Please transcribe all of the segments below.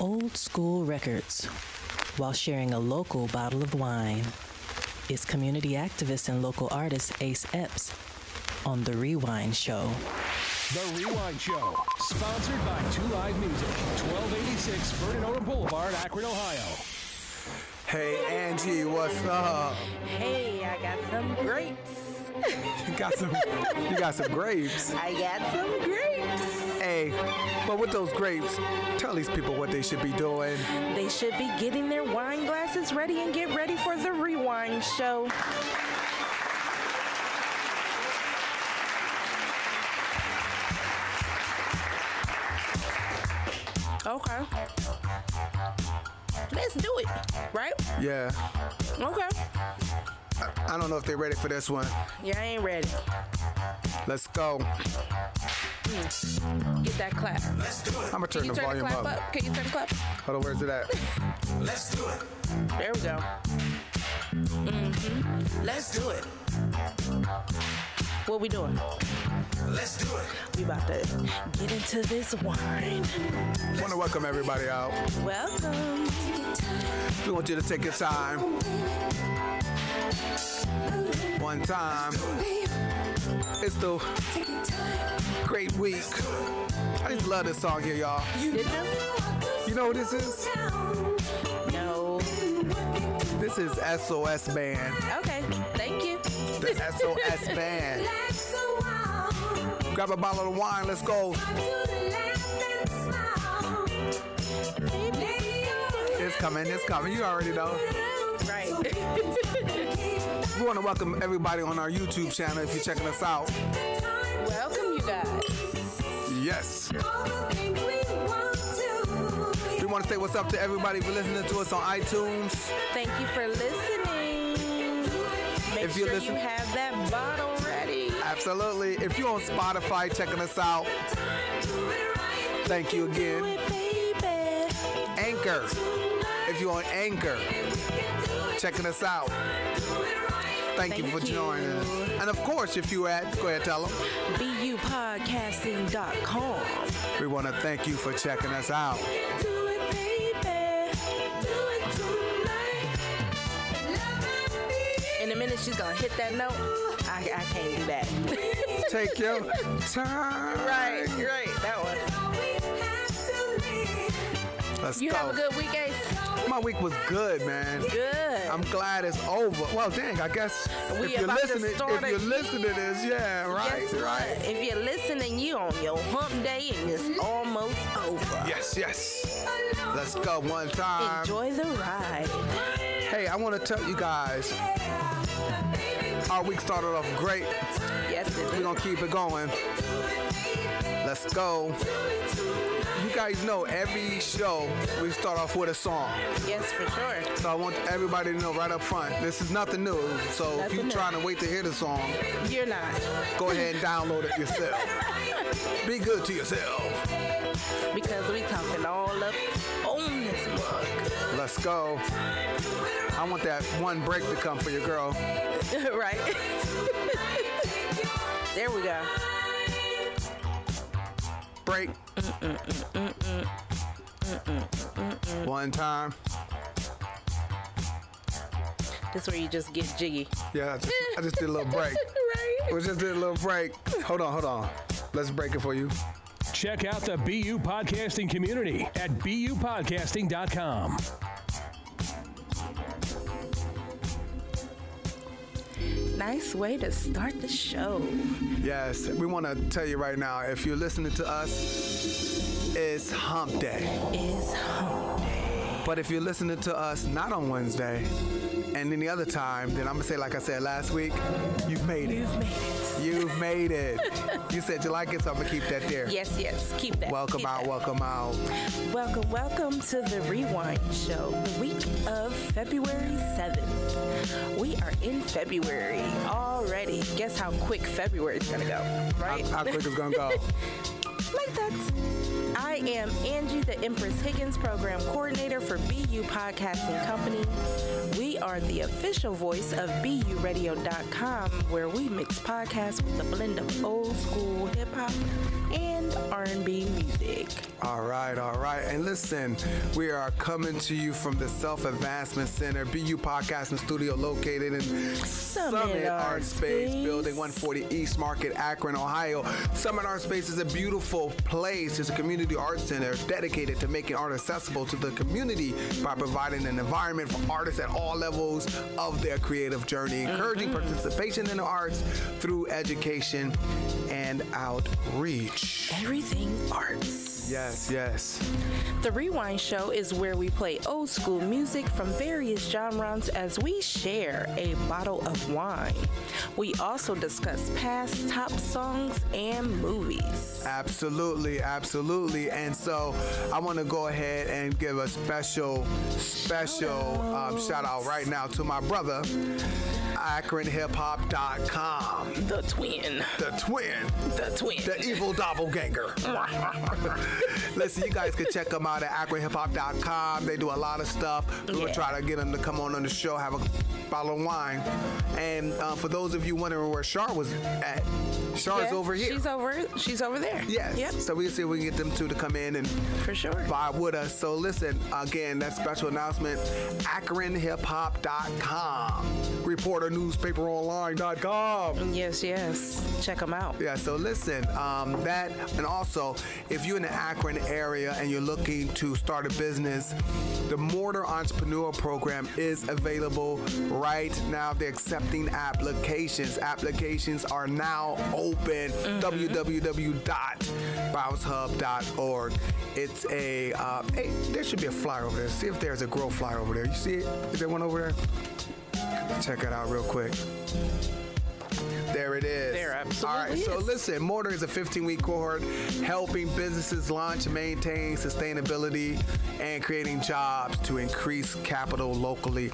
old school records while sharing a local bottle of wine. It's community activist and local artist Ace Epps on The Rewine Show. The Rewine Show, sponsored by 2 Live Music, 1286 Vernon Odom Boulevard, Akron, Ohio. Hey, Angie, what's up? Hey, I got some grapes. You got some grapes? I got some grapes. Hey, but with those grapes, tell these people what they should be doing. They should be getting their wine glasses ready and get ready for the Rewine Show. Okay. Let's do it, right? Yeah. Okay. I don't know if they're ready for this one. Yeah, I ain't ready. Let's go. Get that clap. I'm gonna turn the volume up. Can you turn the clap? Hold on, where's it at? Let's do it. There we go. Let's do it. What we doing? Let's do it. We about to get into this wine. Want to welcome everybody out. Welcome. We want you to take your time. One time. It's the great week. I just love this song here, y'all. Did you? You know who this is? No. This is SOS Band. Okay, thank you. The SOS Band. Grab a bottle of wine, let's go. It's coming, you already know. Right. We want to welcome everybody on our YouTube channel if you're checking us out. Welcome, you guys. Yes. We want to say what's up to everybody for listening to us on iTunes. Thank you for listening. Make If you're sure listening- you have that bottle ready. Absolutely. If you're on Spotify checking us out, thank you again. Do it, baby. Anchor. If you're on Anchor checking us out, thank you for joining us. And of course, if you at, go ahead, tell them. BUpodcasting.com. We want to thank you for checking us out. Do it, baby. Do it tonight. In a minute, she's going to hit that note. I can't do that. Take your time. Right. That one. Let's You go. have a good week, Ace? My week was good, man. Good. I'm glad it's over. Well, dang, I guess We if you're about to listening, start if you're again. listening to this, yeah, right, Guess what? right. If you're listening, you on your hump day and it's almost over. Yes. Let's go one time. Enjoy the ride. Hey, I want to tell you guys, our week started off great. Yes, it We're is. going to keep it going. Let's go. You guys know every show we start off with a song. Yes, for sure. So I want everybody to know right up front, this is nothing new. So if Nothing you're new. trying to wait to hear the song, You're not. go ahead and download it yourself. Be good to yourself. Because we talking all up on this mug. Let's go. I want that one break to come for your girl. Right. There we go. Break. One time. This where you just get jiggy. Yeah, I just did a little break. Right. We just did a little break. Hold on. Let's break it for you. Check out the BU Podcasting community at BUpodcasting.com. Nice way to start the show. Yes, we want to tell you right now, if you're listening to us, it's hump day. It's hump day. But if you're listening to us not on Wednesday and any other time, then I'm going to say, like I said last week, you've made it. You've made it. You've made it. You said you like it, so I'm going to keep that there. Yes. Keep that. Welcome Keep out. Welcome to the Rewine Show, the week of February 7th. We are in February already. Guess how quick February is going to go, right? How quick it's going to go? Like that. I am Angie, the Empress Higgins Program Coordinator for BU Podcasting Company. We are the official voice of BURadio.com, where we mix podcasts with a blend of old school hip-hop, and R&B music. All right. And listen, we are coming to you from the Self-Advancement Center, BU Podcasting Studio, located in Summit Art Space, Building 140 East Market, Akron, Ohio. Summit Art Space is a beautiful place. It's a community art center dedicated to making art accessible to the community by providing an environment for artists at all levels of their creative journey, encouraging participation in the arts through education and outreach. Everything arts. Yes. The Rewine Show is where we play old school music from various genres as we share a bottle of wine. We also discuss past top songs and movies. Absolutely. And so I want to go ahead and give a special shout out right now to my brother, AkronHipHop.com. The twin. The evil doppelganger. Listen, you guys can check them out at AkronHipHop.com. They do a lot of stuff. We're going to try to get them to come on the show, have a bottle of wine. And for those of you wondering where Shar was at, Shar's over here. She's over there. Yes. Yep. So we can see if we can get them two to come in and for sure vibe with us. So listen, again, that special announcement, AkronHipHop.com. ReporterNewspaperOnline.com. Yes. Check them out. Yeah, so listen, that, and also, if you're in the Akron area and you're looking to start a business, the Mortar Entrepreneur Program is available right now. They're accepting applications. Applications are now open. www.bousehub.org. It's a, hey, there should be a flyer over there. See if there's a grow flyer over there. You see it? Is there one over there? Check it out real quick. There it is. There absolutely All right, so listen, Mortar is a 15-week cohort helping businesses launch, maintain sustainability, and creating jobs to increase capital locally.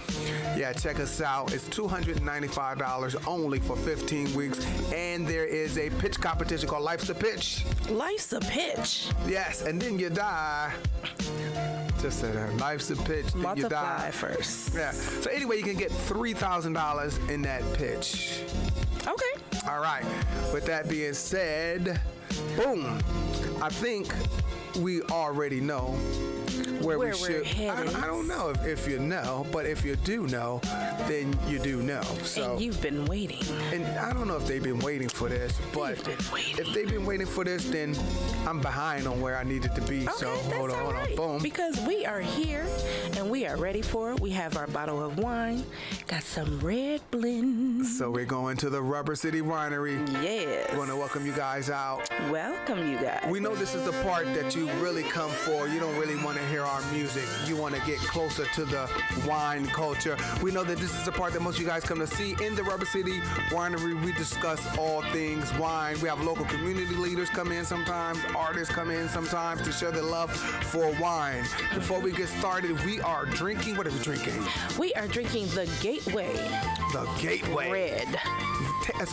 Yeah, check us out. It's $295 only for 15 weeks, and there is a pitch competition called Life's a Pitch. Life's a pitch. Yes, and then you die. Just say that. Life's a pitch. Then you die. Multiply first. Yeah. So anyway, you can get $3,000 in that pitch. Okay. All right. With that being said, boom. I think we already know where we should. Headed. I don't know if you know, but if you do know, then you do know. So, and you've been waiting. And I don't know if they've been waiting for this, but if they've been waiting for this, then I'm behind on where I needed to be. Okay, so hold on, right. boom. Because we are here and we are ready for it. We have our bottle of wine, got some red blends. So we're going to the Rubber City Winery. Yes. We want to welcome you guys out. Welcome, you guys. We know this is the part that you really come for. You don't really want to hear our music. You want to get closer to the wine culture. We know that this is the part that most of you guys come to see. In the Rubber City Winery, we discuss all things wine. We have local community leaders come in sometimes, artists come in sometimes to show their love for wine. Before we get started, we are drinking. What are we drinking? We are drinking the Gateway. The Gateway. Red. It's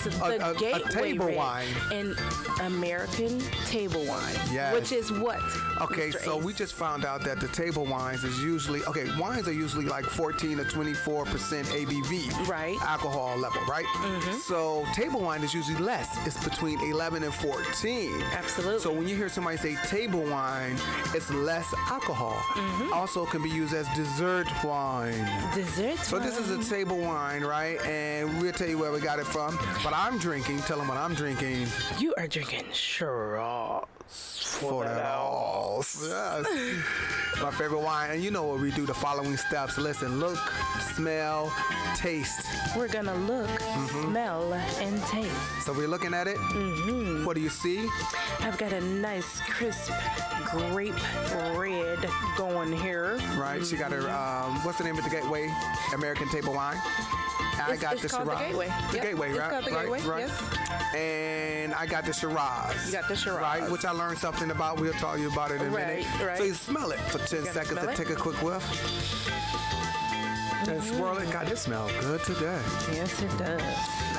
the Gateway a table Red, wine. An American table wine. Yes. Which is what? Okay, Mr. so Ace? we just found out that the table wines is usually, wines are usually like 14 to 24% ABV. Right. Alcohol level, right? Mm-hmm. So table wine is usually less. It's between 11 and 14. Absolutely. So when you hear somebody say table wine, it's less alcohol. Mm-hmm. Also can be used as dessert wine. Dessert So this is a table wine, right? And we'll tell you where we got it from. But I'm drinking, tell them what I'm drinking. You are drinking Shiraz. For that all. Yes. My favorite wine. And you know what we do, the following steps. Listen, look, smell, taste. We're gonna look, smell, and taste. So we're looking at it. Mm-hmm. What do you see? I've got a nice, crisp grape red going here. Right. She got her, what's the name of the Gateway American Table Wine? I got the called Shiraz. The Gateway. The Yep. Gateway, It's right? called the Gateway, right. yes. And I got the Shiraz. You got the Shiraz. Right, which I learned something about. We'll tell you about it in a minute. Right. So you smell it for 10 gotta seconds smell and it. take a quick whiff. And swirl it. God, this smells good today. Yes, it does.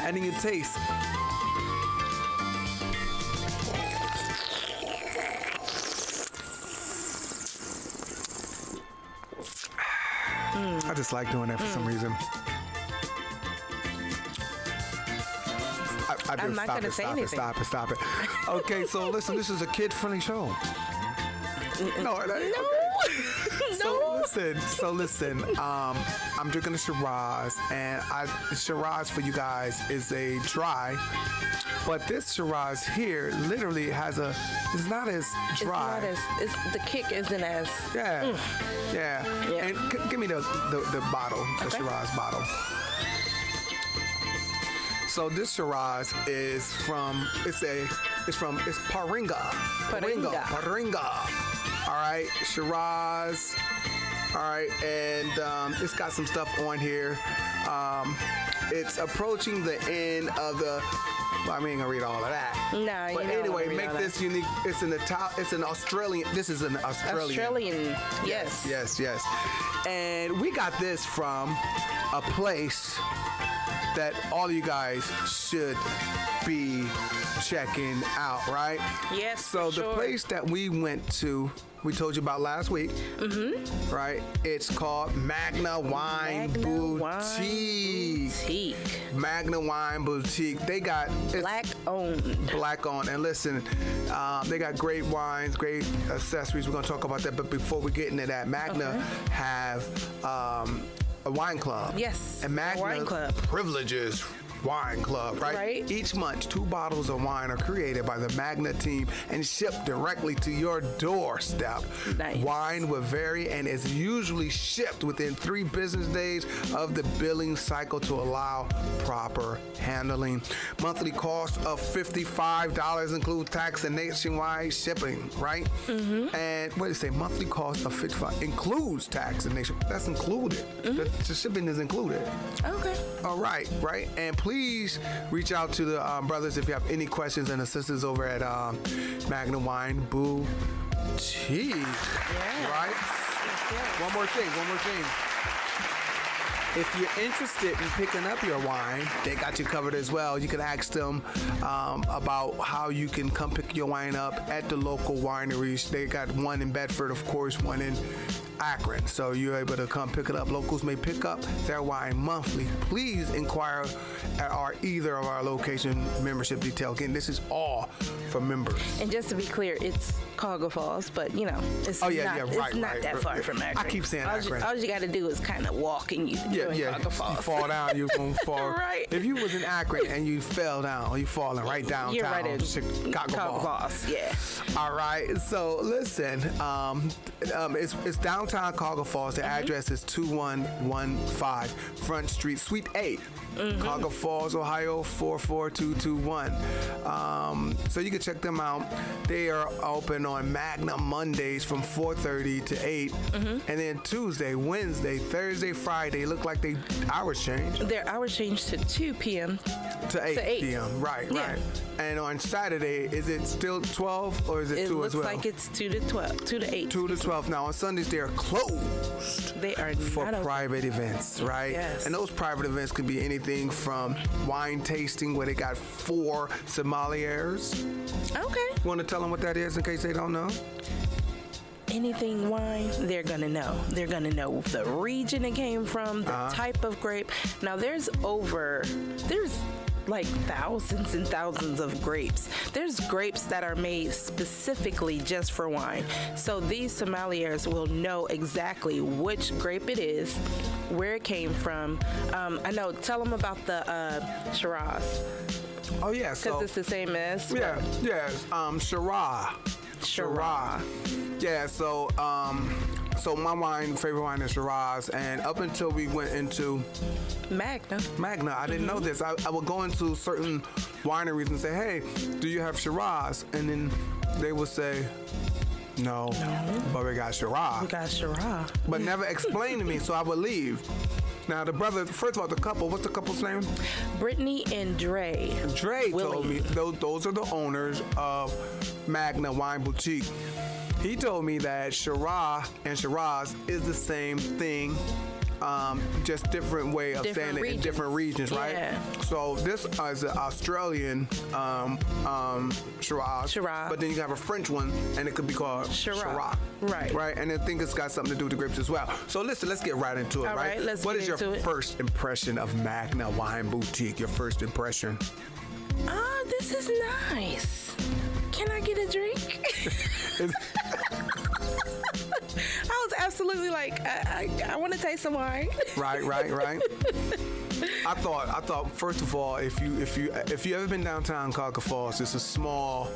And then you taste. I just like doing that for some reason. I I'm not going to say anything. Stop it. Okay, so listen, this is a kid-friendly show. No. So listen. I'm drinking a Shiraz, and the Shiraz for you guys is a dry, but this Shiraz here literally has it's not as dry. The kick isn't as. Yeah. And give me the bottle, the Shiraz bottle. So this Shiraz is from Paringa. All right, Shiraz. All right, and it's got some stuff on here. It's approaching the end of the. Well, I ain't gonna read all of that. No, but anyway, make this unique. It's an Australian. This is an Australian. Yes. And we got this from a place that all you guys should be checking out, right? Yes. So the place that we went to, we told you about last week, right? It's called Magna Wine Boutique. Magna Wine Boutique. They got Black owned. And listen, they got great wines, great accessories. We're gonna talk about that. But before we get into that, Magna have a wine club. Yes. And Magna wine club. privileges wine club, right? Each month, 2 bottles of wine are created by the Magna team and shipped directly to your doorstep. Nice. Wine will vary and is usually shipped within 3 business days of the billing cycle to allow proper handling. Monthly cost of $55 includes tax and nationwide shipping, right? And what did it say? Monthly cost of $55 includes tax and nationwide. That's included. The shipping is included. Okay. All right. And please reach out to the brothers if you have any questions and assistance over at Magna Wine Boutique. Right? One more thing. If you're interested in picking up your wine, they got you covered as well. You can ask them about how you can come pick your wine up at the local wineries. They got one in Bedford, of course, one in Akron. So you're able to come pick it up. Locals may pick up their wine monthly. Please inquire at either of our location membership detail. Again, this is all for members. And just to be clear, it's Cuyahoga Falls, but it's not that far from Akron. I keep saying Akron. All you got to do is kind of walk and Cuyahoga Falls. You fall down, you're going to fall. Right. If you was in Akron and you fell down, you falling right downtown. You're right in Cuyahoga Falls. Yeah. All right. So listen, it's downtown Cuyahoga Falls. The address is 2115 Front Street, Suite 8. Cuyahoga Falls, Ohio 44221. So you can check them out. They are open on Magna Mondays from 4:30 to 8, and then Tuesday, Wednesday, Thursday, Friday. Look like they hours changed. Their hours changed to 2 p.m. to 8 p.m. Right. And on Saturday, is it still 12 or is it 2 as well? It looks like it's 2 to 12, 2 to 8. 2 to 12. Now on Sundays they are closed. They are for private events, right? Yes. And those private events could be anything from wine tasting, where they got 4 sommeliers. Okay. You want to tell them what that is in case they don't know? Anything wine, they're gonna know. They're gonna know the region it came from, the type of grape. Now there's like thousands and thousands of grapes. There's grapes that are made specifically just for wine. So these sommeliers will know exactly which grape it is, where it came from. I know, tell them about the Shiraz. Oh yeah, because it's the same as Shiraz. Yeah, so my favorite wine is Shiraz, and up until we went into Magna, I didn't know this. I would go into certain wineries and say, "Hey, do you have Shiraz?" And then they would say, No, but we got Shiraz. But never explained to me, so I would leave. Now, the brother, first of all, the couple, what's the couple's name? Brittany and Dre. Dre told me, those are the owners of Magna Wine Boutique. He told me that Shiraz and Shiraz is the same thing, just different way of saying it in different regions, right? Yeah. So this is an Australian Shiraz, but then you have a French one, and it could be called Shiraz. Right, and I think it's got something to do with the grapes as well. So listen, let's get right into it, All right? What is your first impression of Magna Wine Boutique? Your first impression? Oh, this is nice. Can I get a drink? I was absolutely like, I want to taste some wine. Right. I thought first of all, if you ever been downtown Cuyahoga Falls, it's a small,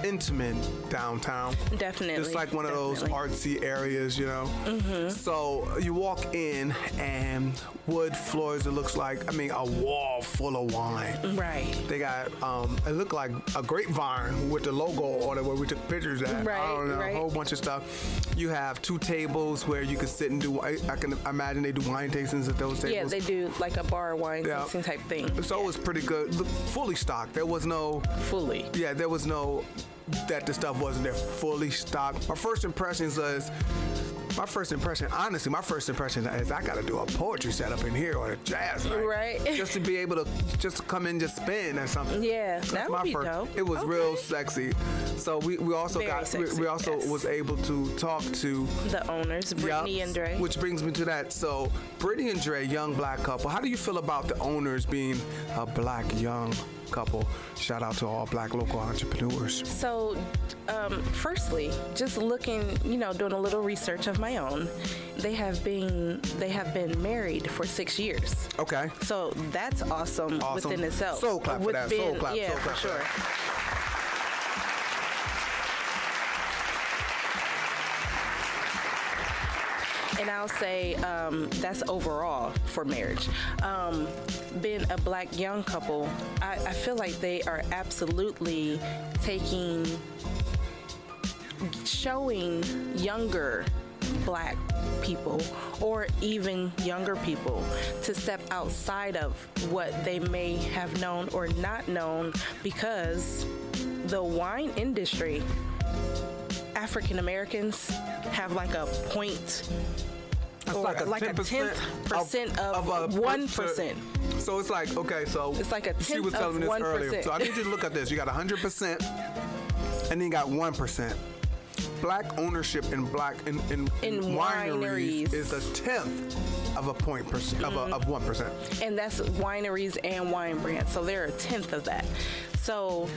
intimate downtown. Definitely. It's like one of those artsy areas, you know. Mm-hmm. So you walk in and wood floors. It looks like, a wall full of wine. Right. They got it looked like a grapevine with the logo on it where we took pictures at. Right, I don't know, right. a whole bunch of stuff. You have 2 tables where you can sit and do. I can imagine they do wine tastings at those tables. Yeah, they do like a bar wine tasting type thing. So it was pretty good. Look, fully stocked. There was no. Fully. Yeah, there was no. That the stuff wasn't there fully stocked. My first impression is I got to do a poetry set up in here or a jazz night. Right. Just to be able to come in, just spin or something. Yeah, That's that would be dope. It was real sexy. So we also Very sexy, we also was able to talk to the owners, Brittany and Dre. Which brings me to that. So Brittany and Dre, young black couple. How do you feel about the owners being a black young couple? Shout out to all black local entrepreneurs. So, firstly, just looking, doing a little research of my own, they have been married for 6 years. Okay. So that's awesome. Within itself. Soul clap for that. Soul clap. Yeah, soul clap for sure. And I'll say that's overall for marriage. Being a black young couple, I feel like they are absolutely showing younger black people or even younger people to step outside of what they may have known or not known, because the wine industry, African Americans have like a point. It's or like a 10% of 1%. So it's like, okay, so it's like a 10th she was telling me this earlier. So I need you to look at this. You got 100% and then you got 1%. Black ownership in wineries is a 10th of a point of 1%. And that's wineries and wine brands. So they're a 10th of that. So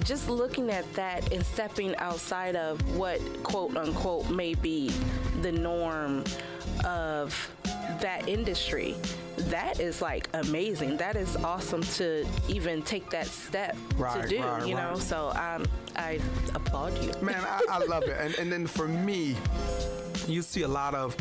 just looking at that and stepping outside of what quote unquote may be the norm of that industry, that is like amazing. That is awesome to even take that step to do, you know? So I applaud you. Man, I love it. And then for me, you see a lot of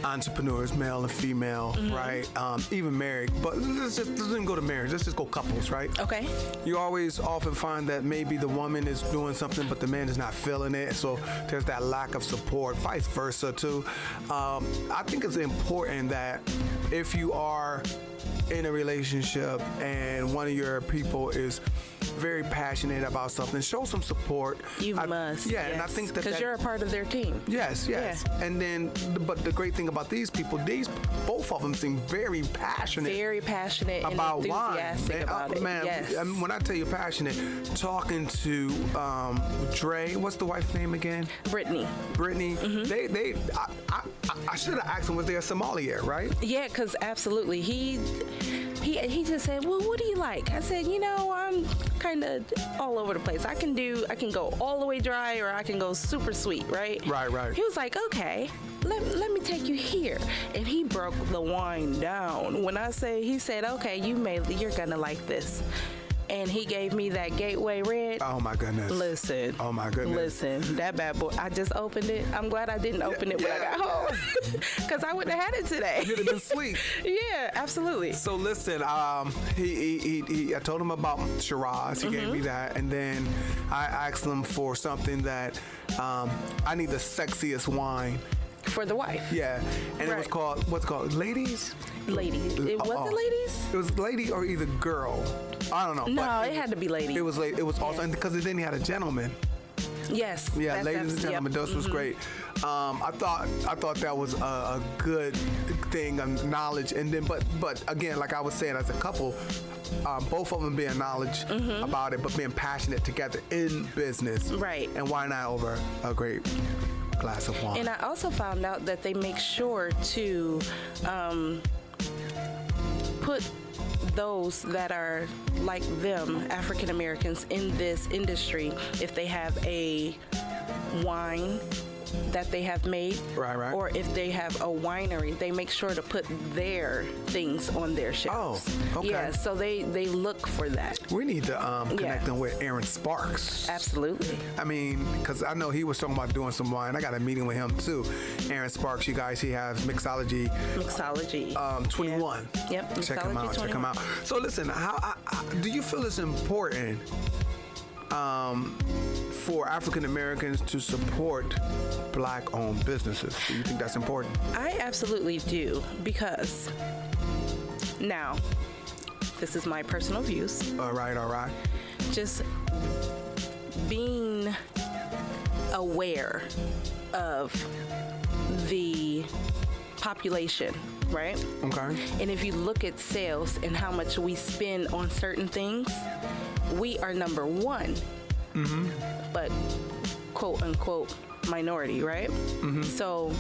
entrepreneurs, male and female, right? Even married. But let's even go to marriage. Let's just go couples, right? Okay. You always often find that maybe the woman is doing something, but the man is not feeling it. So there's that lack of support, vice versa, too. I think it's important that if you are in a relationship and one of your people is very passionate about something, show some support. You must. Yeah, yes. And I think that because you're a part of their team. Yes. Yeah. And then, but the great thing about these people, both of them seem very passionate. Very passionate about and enthusiastic wine. about it. Man, yes. I mean, when I tell you passionate, talking to Dre, what's the wife's name again? Brittany. I should have asked him, was they a sommelier, right? Yeah, because absolutely. He just said, well, what do you like? I said, I'm kind of all over the place. I can go all the way dry or I can go super sweet, right? Right. He was like, okay, let me take you here. And he broke the wine down. When I say, he said, okay, you're gonna like this. And he gave me that Gateway Red. Oh, my goodness. Listen. Oh, my goodness. Listen, that bad boy. I just opened it. I'm glad I didn't open it when I got home. Because I wouldn't have had it today. You'd have been asleep. Yeah, absolutely. So, listen, I told him about Shiraz. He gave me that. And then I asked him for something that I need the sexiest wine. For the wife. Yeah. And it was called, what's it called? Ladies? Ladies. It wasn't ladies? It was lady or either girl. I don't know. No, it had to be lady. It was lady. It was also, because then he had a gentleman. Yes. Yeah, ladies and gentlemen, this was great. I thought that was a good thing, knowledge. And then, but again, like I was saying, as a couple, both of them being knowledge about it, but being passionate together in business. Right. And why not over a great glass of wine? And I also found out that they make sure to put those that are like them, African Americans in this industry, if they have a wine that they have made, right. or if they have a winery, they make sure to put their things on their shelves. Oh, okay. Yeah, so they look for that. We need to connect them with Aaron Sparks. Absolutely. I mean, because I know he was talking about doing some wine. I got a meeting with him too. Aaron Sparks, you guys, he has Mixology. 21. Yeah. Yep. Check him out. 21. Check him out. So listen, how do you feel it's important for African Americans to support Black-owned businesses? Do you think that's important? I absolutely do, because now, this is my personal views. All right. Just being aware of the population, right? Okay. And if you look at sales and how much we spend on certain things, we are number one, but quote unquote minority, right? So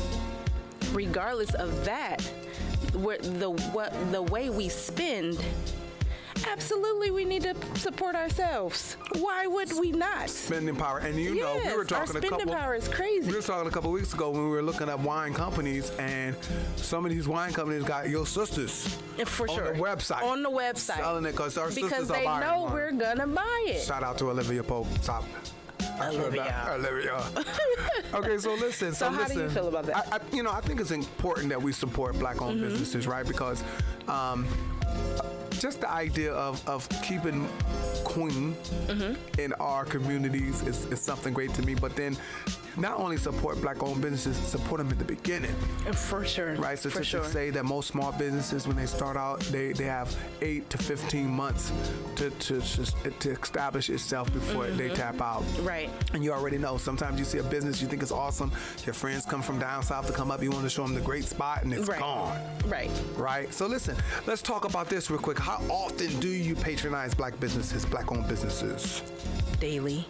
regardless of that, the way we spend, absolutely we need to support ourselves. Why would we not? Spending power. And you know, we were talking our spending power is crazy. We were talking a couple weeks ago when we were looking at wine companies, and some of these wine companies got your sisters For sure. on the website. On the website. Selling it because our sisters because are they buying know wine. we're gonna buy it. Shout out to Olivia Pope. Top. Olivia. Okay, so listen. So how do you feel about that? I think it's important that we support Black-owned businesses, right? Because just the idea of keeping queen in our communities is something great to me. But then not only support Black-owned businesses, support them in the beginning. For sure. Right? So for to sure. say that most small businesses, when they start out, they have 8 to 15 months to establish itself before they tap out. Right. And you already know, sometimes you see a business you think is awesome, your friends come from down south to come up, you want to show them the great spot, and it's gone. Right. So listen, let's talk about this real quick. How often do you patronize Black businesses, Black-owned businesses? Daily.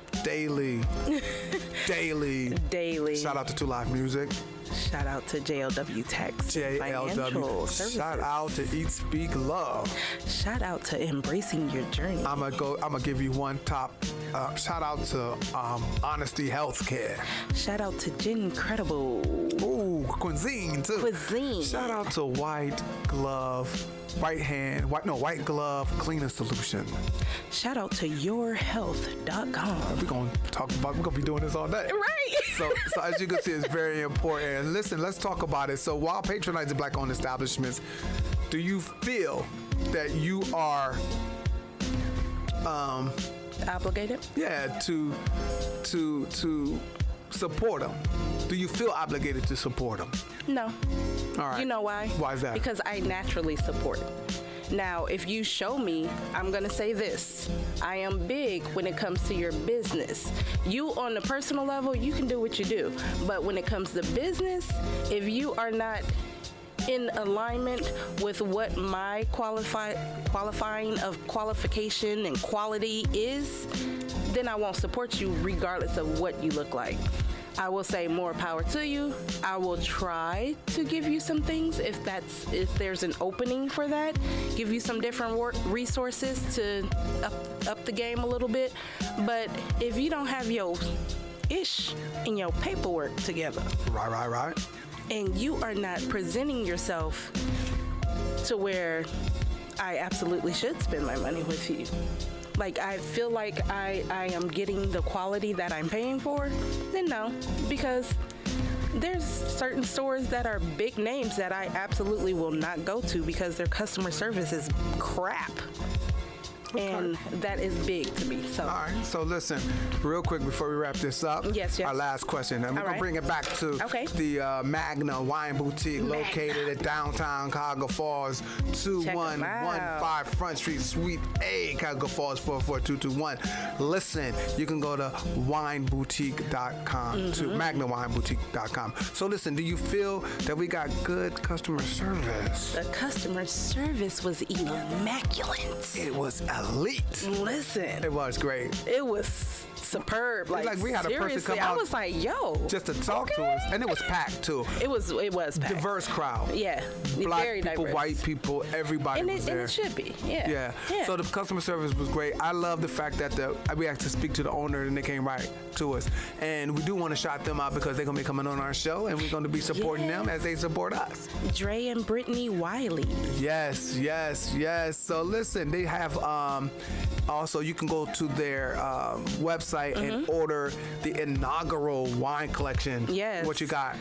Shout out to 2 Live Music. Shout out to JLW Tax. JLW. Shout out to Eat, Speak, Love. Shout out to Embracing Your Journey. I'm gonna give you one top. Shout out to Honesty Healthcare. Shout out to Gin Credible. Ooh, Cuisine too. Cuisine. Shout out to White Glove Cleaner Solution. Shout out to yourhealth.com. We're gonna be doing this all day. Right. So as you can see, it's very important. And listen, let's talk about it. So while patronizing Black-owned establishments, do you feel that you are obligated? Yeah, to support them. Do you feel obligated to support them? No. All right. You know why? Why is that? Because I naturally support. Now, if you show me, I'm going to say this. I am big when it comes to your business. You, on the personal level, you can do what you do. But when it comes to business, if you are not in alignment with what my qualifying of qualification and quality is, then I won't support you regardless of what you look like. I will say more power to you. I will try to give you some things if there's an opening for that. Give you some different resources to up the game a little bit. But if you don't have your ish and your paperwork together, right, and you are not presenting yourself to where I absolutely should spend my money with you. Like, I feel like I am getting the quality that I'm paying for, then no. Because there's certain stores that are big names that I absolutely will not go to because their customer service is crap. Okay. And that is big to me. So. All right. So listen, real quick before we wrap this up. Yes. Our last question, and we're gonna bring it back to the Magna Wine Boutique, located at downtown Cuyahoga Falls, 2115 Front Street, Suite A, Cuyahoga Falls 44221. Listen, you can go to wineboutique.com to magnawineboutique.com. So listen, do you feel that we got good customer service? The customer service was immaculate. It was elite. Listen. It was great. It was superb. Like we had a person seriously, come out I was like, yo. just to talk to us, and it was packed too. It was packed. Diverse crowd. Yeah. Black very people, diverse. white people, everybody And was it, there. and it should be. Yeah. Yeah. So the customer service was great. I love the fact that we had to speak to the owner and they came right to us. And we do want to shout them out because they're going to be coming on our show and we're going to be supporting them as they support us. Dre and Brittany Wiley. Yes. So listen, they have also you can go to their website and order the inaugural wine collection. Yes. What you got?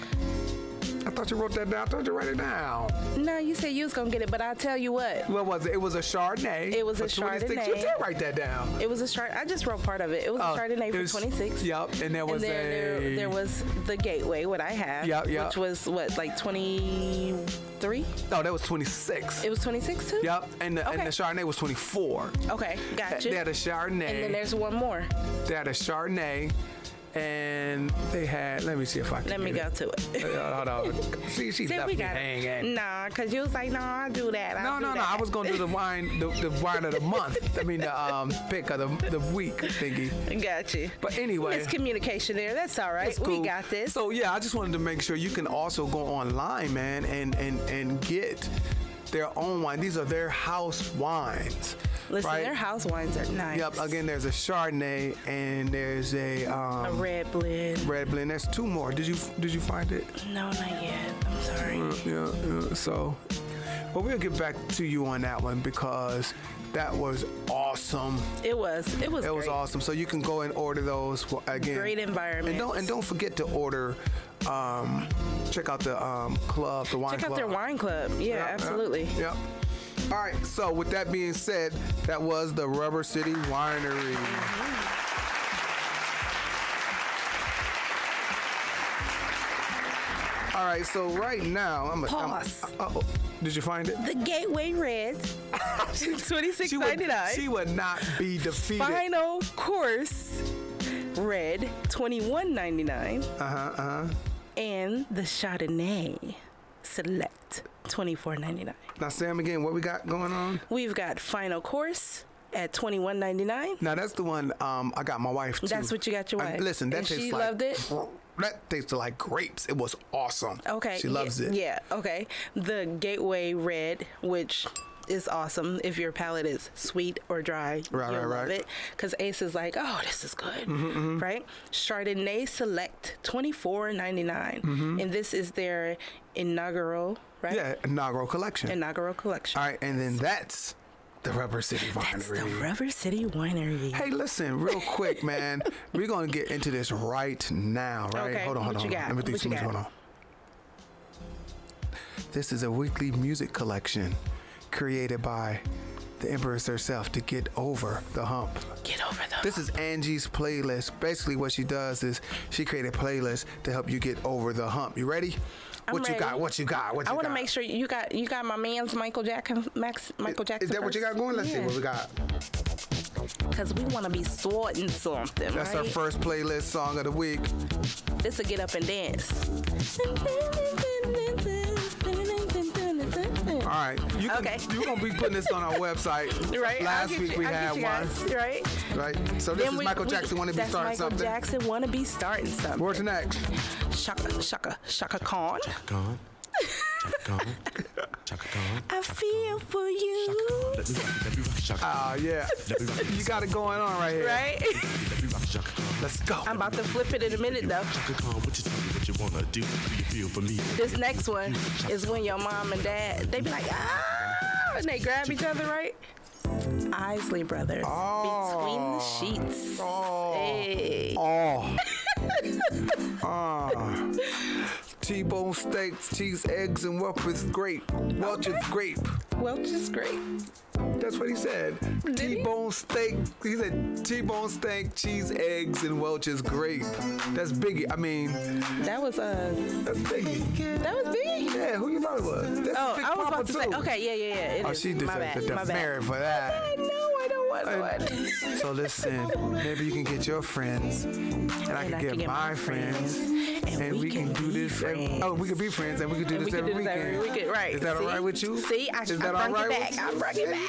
I thought you wrote that down. I thought you write it down. No, you said you was gonna get it, but I'll tell you what. What was it? It was a Chardonnay. It was a for 26. Chardonnay. You did write that down. It was a Chardonnay. I just wrote part of it. It was a Chardonnay for 26. Yep, and there was there was the Gateway, what I have. Yep. Which was what, like 23? No, that was 26. It was 26 too? Yep, and the Chardonnay was 24. Okay, gotcha. They had a Chardonnay. And then there's one more. They had a Chardonnay. And they had, let me see if I can Let me go to it. Hold on. See, she left me hanging. Nah, because you was like, no, I'll do that. No. I was going to do the wine, the wine of the month. I mean, the pick of the week thingy. Got you. But anyway. Miscommunication there. That's all right. It's cool. We got this. So, yeah, I just wanted to make sure you can also go online, man, and get their own wine. These are their house wines. Listen, right? their house wines are nice. Yep. Again, there's a Chardonnay and there's a red blend. Red blend. There's two more. Did you find it? No, not yet. I'm sorry. Yeah. So, but we'll get back to you on that one because that was awesome. It was. It was awesome. So you can go and order those again. Great environment. And don't forget to order. Check out the club, the wine club. Check out their wine club. Yeah, absolutely. Yep. All right, so with that being said, that was the Rubber City Winery. All right, so right now, Pause. Did you find it? The Gateway Red, $26.99. She would not be defeated. Final Course Red, $21.99. And the Chardonnay Select, $24.99. Now, Sam, again, what we got going on? We've got Final Course at $21.99. Now, that's the one I got my wife, too. That's what you got your wife. Listen, that and tastes she like... loved it? That tasted like grapes. It was awesome. Okay. She loves it. Yeah, okay. The Gateway Red, which is awesome if your palate is sweet or dry. You'll love it. Because Ace is like, oh, this is good. Right? Chardonnay Select, $24.99. And this is their inaugural, right? Yeah, inaugural collection. Inaugural collection. All right, and then that's the Rubber City Winery. That's the Rubber City Winery. Hey, listen, real quick, man. We're going to get into this right now, right? Okay, Hold on. what you got? Let me What you got? Hold on. This is a weekly music collection created by the Empress herself to get over the hump. Get over the hump. This is Angie's playlist. Basically, what she does is she created a playlist to help you get over the hump. You ready? What you got? I want to make sure you got my man's Michael Jackson. Is that what you got going? Let's see what we got. Because we want to be sorting something. That's our first playlist song of the week. This will get up and dance. All right. You're going to be putting this on our website. Right. Last week we had one. Right. So this is Michael Jackson want to be starting something. Michael Jackson want to be starting something. What's next? Shaka Khan. Chaka Khan. I feel for you. Yeah. You got it going on right here. Right? Let's go. I'm about to flip it in a minute, though. This next one is when your mom and dad, they be like, ah, and they grab each other, right? Isley Brothers. Between the Sheets. Hey. T-bone steaks, cheese, eggs, and Welch's grape. Welch's grape. Welch's grape. That's what he said. T-bone steak. He said T-bone steak, cheese, eggs, and Welch's grape. That's Biggie. I mean, that was that's Biggie. That was Biggie. Yeah, who you thought it was? That's I was about to say. Okay, yeah. She deserves the merit for that. I don't want one. So listen, maybe you can get your friends, and I can get my friends, and we can do this. We can be friends, and we can do this every weekend. Right? Is that all right with you? See, I bring it back. I bring it back.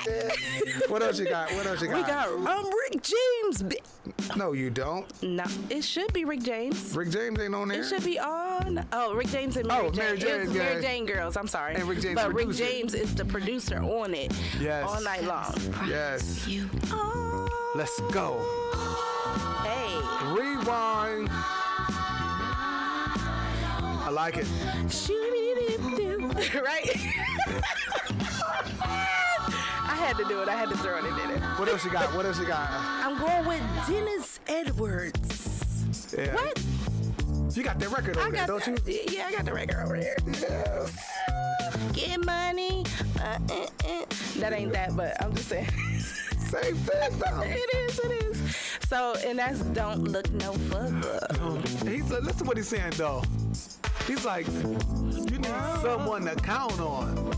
What else you got? We got Rick James. No, you don't. No, it should be Rick James. Rick James ain't on there. It should be on. Oh, Rick James and Mary Jane. Mary Jane, It's yeah. Mary Jane Girls. I'm sorry. And Rick James but produced Rick it. James is the producer on it. Yes. All night long. Yes. Oh, Let's go. hey. Rewind. I like it. Shoo-dee-dee-doo. Right? I had to do it. I had to throw it in there. What else you got? What else you got? I'm going with Dennis Edwards. Yeah. What? You got that record over there, don't you? Yeah, I got the record over there. Yes. Get money. That ain't that, but I'm just saying. Same thing, though. It is. So, and that's Don't Look No Further. He's listen to what he's saying, though. He's like, you need someone to count on.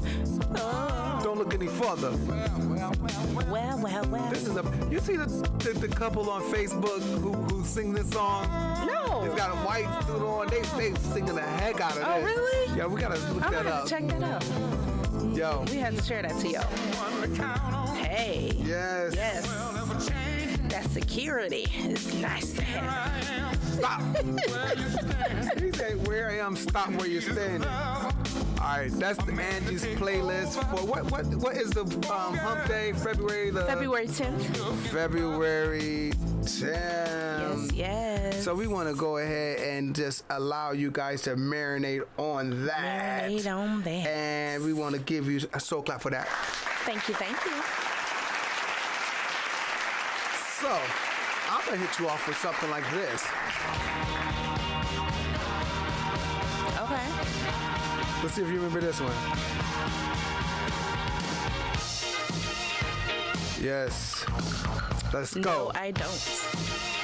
Don't look any further. Well. This is you see the couple on Facebook who sing this song? No. It's got a white suit on. They singing the heck out of Oh, this. really? Yeah, we gotta look I'm that gonna up. check that out. Yo. We have to share that to y'all. Hey. Yes. Yes. That security is nice to have. Stop. He said, "Where I am, stop where you're standing." All right, that's the Angie's playlist for what is the hump day? February 10th. February 10th. Yes. So we want to go ahead and just allow you guys to marinate on that. Marinate on that. And we want to give you a soul clap for that. Thank you. So I'm gonna hit you off with something like this. Okay. Let's see if you remember this one. Yes. Let's go. No, I don't.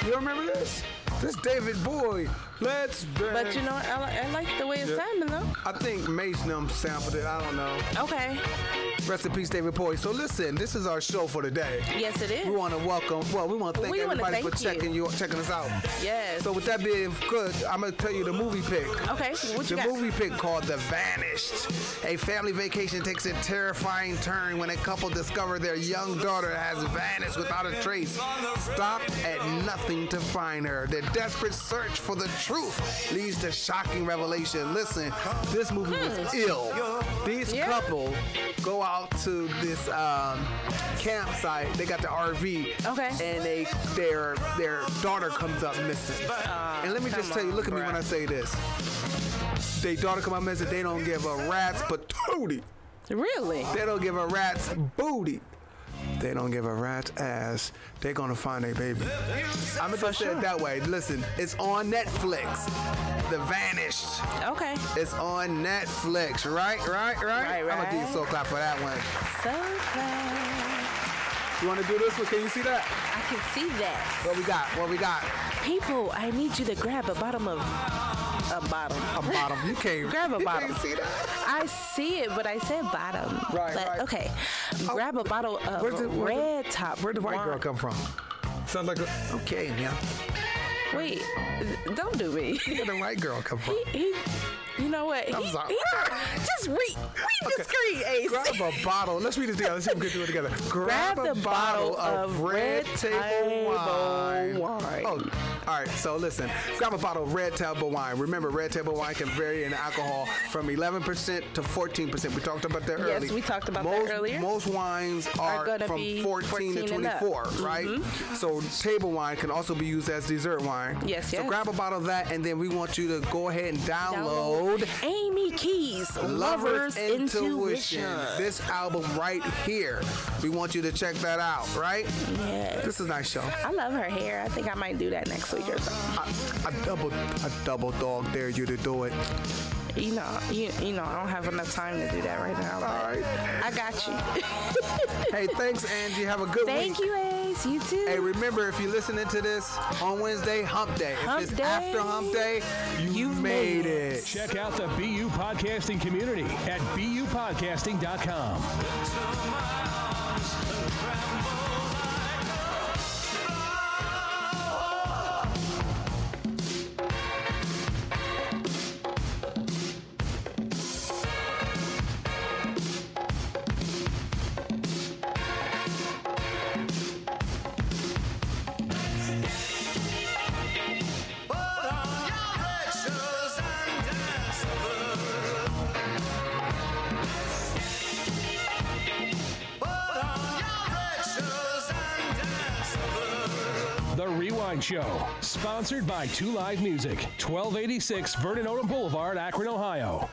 You don't remember this? This David Bowie. Let's dance. But you know, I like the way it's sounding though. I think Mace Num sampled it. I don't know. Okay. Rest in peace, David Bowie. So listen, this is our show for today. Yes, it is. We want to we want to thank everybody for checking us out. Yes. So with that being good, I'm going to tell you the movie pick. Okay, what you The got? movie pick called The Vanished. A family vacation takes a terrifying turn when a couple discover their young daughter has vanished without a trace. Stop at nothing to find her. Their desperate search for the truth leads to shocking revelation. Listen, this movie was ill. These couple go out to this campsite. They got the RV. Okay. And their daughter comes up missing. And let me just tell you, look at me when I say this. Their daughter come up missing. They don't give a rat's patootie. Really? They don't give a rat's booty. They don't give a rat's ass. They're gonna find their baby. I'm gonna just say it that way. Listen, it's on Netflix. The Vanished. Okay. It's on Netflix. Right. I'm gonna do you a soul clap for that one. So glad. You wanna do this one? Can you see that? I can see that. What we got? People, I need you to grab a bottom of a bottom. A bottom. You can't Grab a you bottle. can't see that. I see it, but I said bottom. Right, but, right. Okay. Grab a bottle of red top. Where'd the white wine. girl come from? Sounds like okay, yeah. Wait, don't do me. Where'd the white girl come from? You know what? I'm sorry. Just read the screen, Ace. Grab a bottle. Let's read it together. Let's see if we can do it together. Grab the a bottle of red table wine. wine. Oh, all right. So listen. Grab a bottle of red table wine. Remember, red table wine can vary in alcohol from 11% to 14%. We talked about that earlier. Yes, we talked about that earlier. Most wines are gonna from be 14 to 14 and up. 24, right? So table wine can also be used as dessert wine. Yes, So yes. grab a bottle of that, and then we want you to go ahead and download Amy Keys, Lover's Intuition. This album right here. We want you to check that out, right? Yes. This is a nice show. I love her hair. I think I might do that next week or something. I double dog dare you to do it. You know, I don't have enough time to do that right now. But All right. I got you. Hey, thanks, Angie. Have a good week. Thank you, Ace. You too. Hey, remember, if you're listening to this on Wednesday, hump day. Hump if it's day. after hump day, you've made it. Check out the BU Podcasting community at bupodcasting.com. Rewine Show, sponsored by 2 Live Music, 1286 Vernon Odom Boulevard, Akron, Ohio.